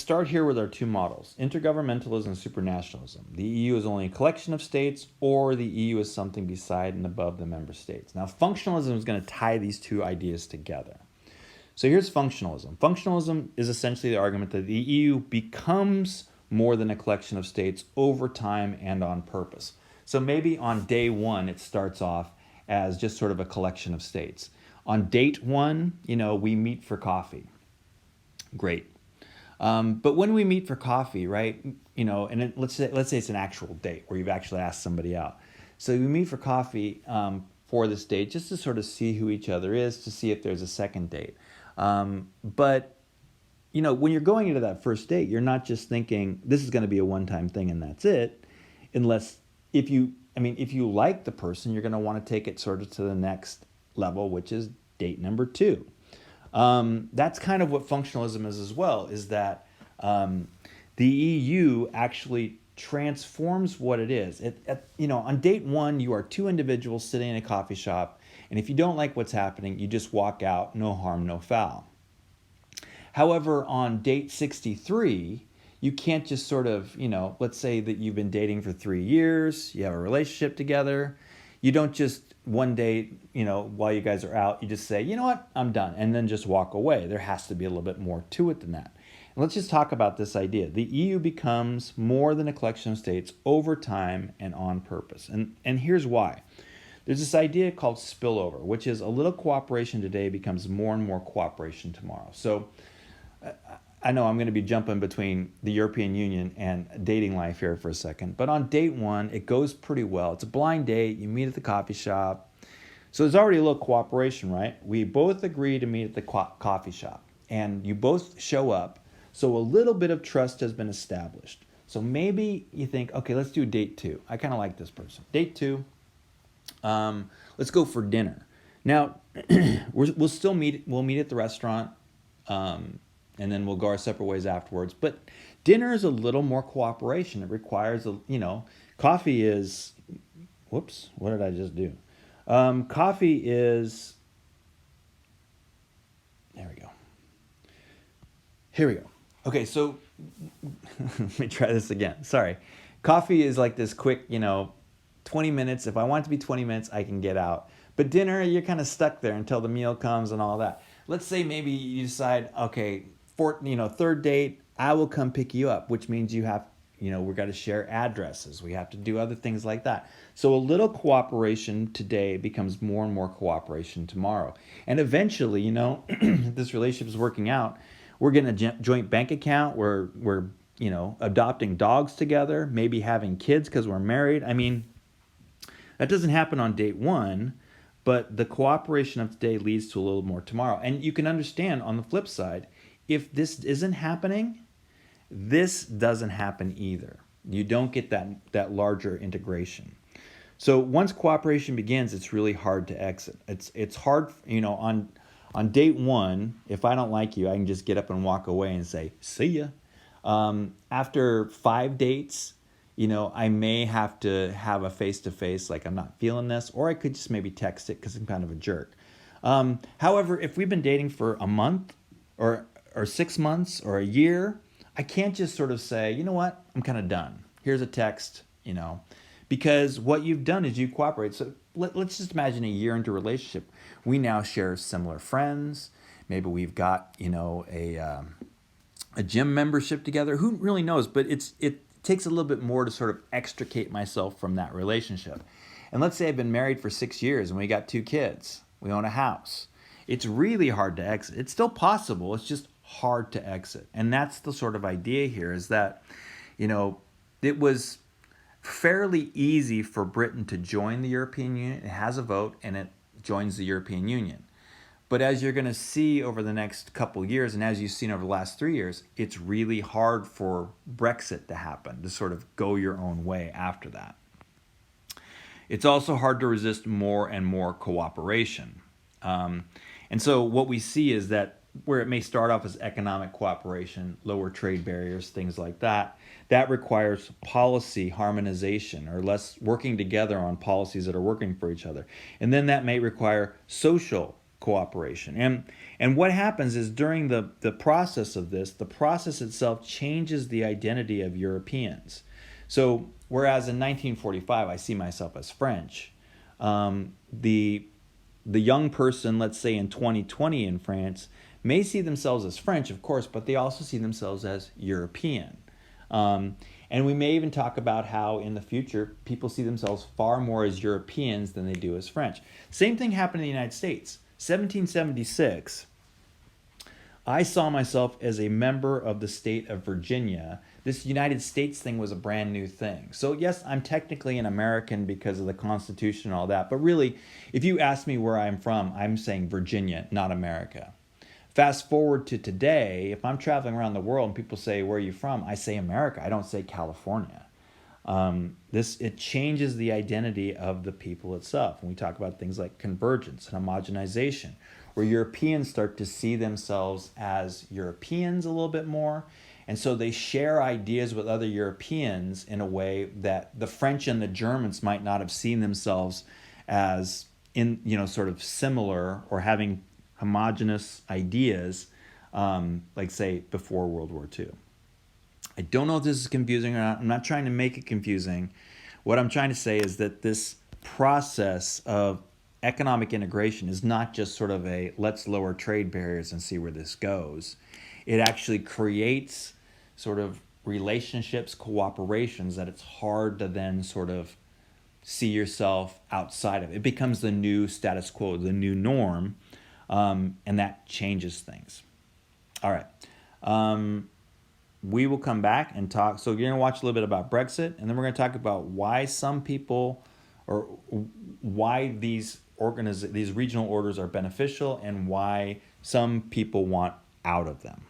start here with our two models, intergovernmentalism and supranationalism. The EU is only a collection of states, or the EU is something beside and above the member states. Now, functionalism is going to tie these two ideas together. So here's functionalism. Functionalism is essentially the argument that the EU becomes more than a collection of states over time and on purpose. So maybe on day one, it starts off as just sort of a collection of states. On date one, we meet for coffee. Great. But when we meet for coffee, right, let's say it's an actual date where you've actually asked somebody out. So we meet for coffee for this date just to sort of see who each other is, to see if there's a second date. But when you're going into that first date, you're not just thinking this is going to be a one-time thing and that's it, unless if you like the person, you're going to want to take it sort of to the next level, which is date number 2. That's kind of what functionalism is as well, is that the EU actually transforms what it is. On date 1, you are two individuals sitting in a coffee shop, and if you don't like what's happening, you just walk out, no harm, no foul. However, on date 63, you can't just sort of, let's say that you've been dating for 3 years, you have a relationship together. You don't just one day, while you guys are out, you just say, you know what, I'm done, and then just walk away. There has to be a little bit more to it than that. And let's just talk about this idea. The EU becomes more than a collection of states over time and on purpose. And here's why. There's this idea called spillover, which is a little cooperation today becomes more and more cooperation tomorrow. So I know I'm going to be jumping between the European Union and dating life here for a second, but on date 1, it goes pretty well. It's a blind date. You meet at the coffee shop. So there's already a little cooperation, right? We both agree to meet at the coffee shop, and you both show up. So a little bit of trust has been established. So maybe you think, okay, let's do date 2. I kind of like this person. Date 2, let's go for dinner. Now, we'll still meet. We'll meet at the restaurant. And then we'll go our separate ways afterwards. But dinner is a little more cooperation. It requires, coffee is, whoops, what did I just do? Coffee is, there we go. Here we go. Okay, so let me try this again. Sorry. Coffee is like this quick, 20 minutes. If I want it to be 20 minutes, I can get out. But dinner, you're kind of stuck there until the meal comes and all that. Let's say maybe you decide, okay, third date, I will come pick you up, which means we've got to share addresses. We have to do other things like that. So a little cooperation today becomes more and more cooperation tomorrow. And eventually, this relationship is working out. We're getting a joint bank account. We're adopting dogs together, maybe having kids because we're married. That doesn't happen on date 1, but the cooperation of today leads to a little more tomorrow. And you can understand on the flip side, if this isn't happening, this doesn't happen either. You don't get that larger integration. So once cooperation begins, it's really hard to exit. It's hard, on date 1, if I don't like you, I can just get up and walk away and say, see ya. After 5 dates, I may have to have a face-to-face, like I'm not feeling this, or I could just maybe text it because I'm kind of a jerk. However, if we've been dating for a month or 6 months or a year, I can't just sort of say, you know what, I'm kind of done. Here's a text, because what you've done is you cooperate. So let's just imagine a year into a relationship. We now share similar friends. Maybe we've got, a gym membership together. Who really knows? But it takes a little bit more to sort of extricate myself from that relationship. And let's say I've been married for 6 years and we got 2 kids. We own a house. It's really hard to exit. It's still possible. It's just hard to exit. And that's the sort of idea here, is that, it was fairly easy for Britain to join the European Union. It has a vote and it joins the European Union. But as you're going to see over the next couple of years, and as you've seen over the last 3 years, it's really hard for Brexit to happen, to sort of go your own way after that. It's also hard to resist more and more cooperation. And so what we see is that where it may start off as economic cooperation, lower trade barriers, things like that, that requires policy harmonization, or less working together on policies that are working for each other. And then that may require social cooperation. And what happens is during the process of this, the process itself changes the identity of Europeans. So whereas in 1945 I see myself as French, the young person, let's say in 2020 in France, may see themselves as French, of course, but they also see themselves as European. And we may even talk about how in the future people see themselves far more as Europeans than they do as French. Same thing happened in the United States. 1776, I saw myself as a member of the state of Virginia. This United States thing was a brand new thing. So yes, I'm technically an American because of the Constitution and all that, but really, if you ask me where I'm from, I'm saying Virginia, not America. Fast forward to today, if I'm traveling around the world and people say, where are you from? I say America. I don't say California. It changes the identity of the people itself. When we talk about things like convergence and homogenization, where Europeans start to see themselves as Europeans a little bit more. And so they share ideas with other Europeans in a way that the French and the Germans might not have seen themselves as sort of similar or having homogenous ideas, like say before World War II. I don't know if this is confusing or not. I'm not trying to make it confusing. What I'm trying to say is that this process of economic integration is not just sort of a let's lower trade barriers and see where this goes. It actually creates sort of relationships, cooperations that it's hard to then sort of see yourself outside of. It becomes the new status quo, the new norm. And that changes things. All right. We will come back and talk. So you're going to watch a little bit about Brexit, and then we're going to talk about why some people, or why these regional orders are beneficial, and why some people want out of them.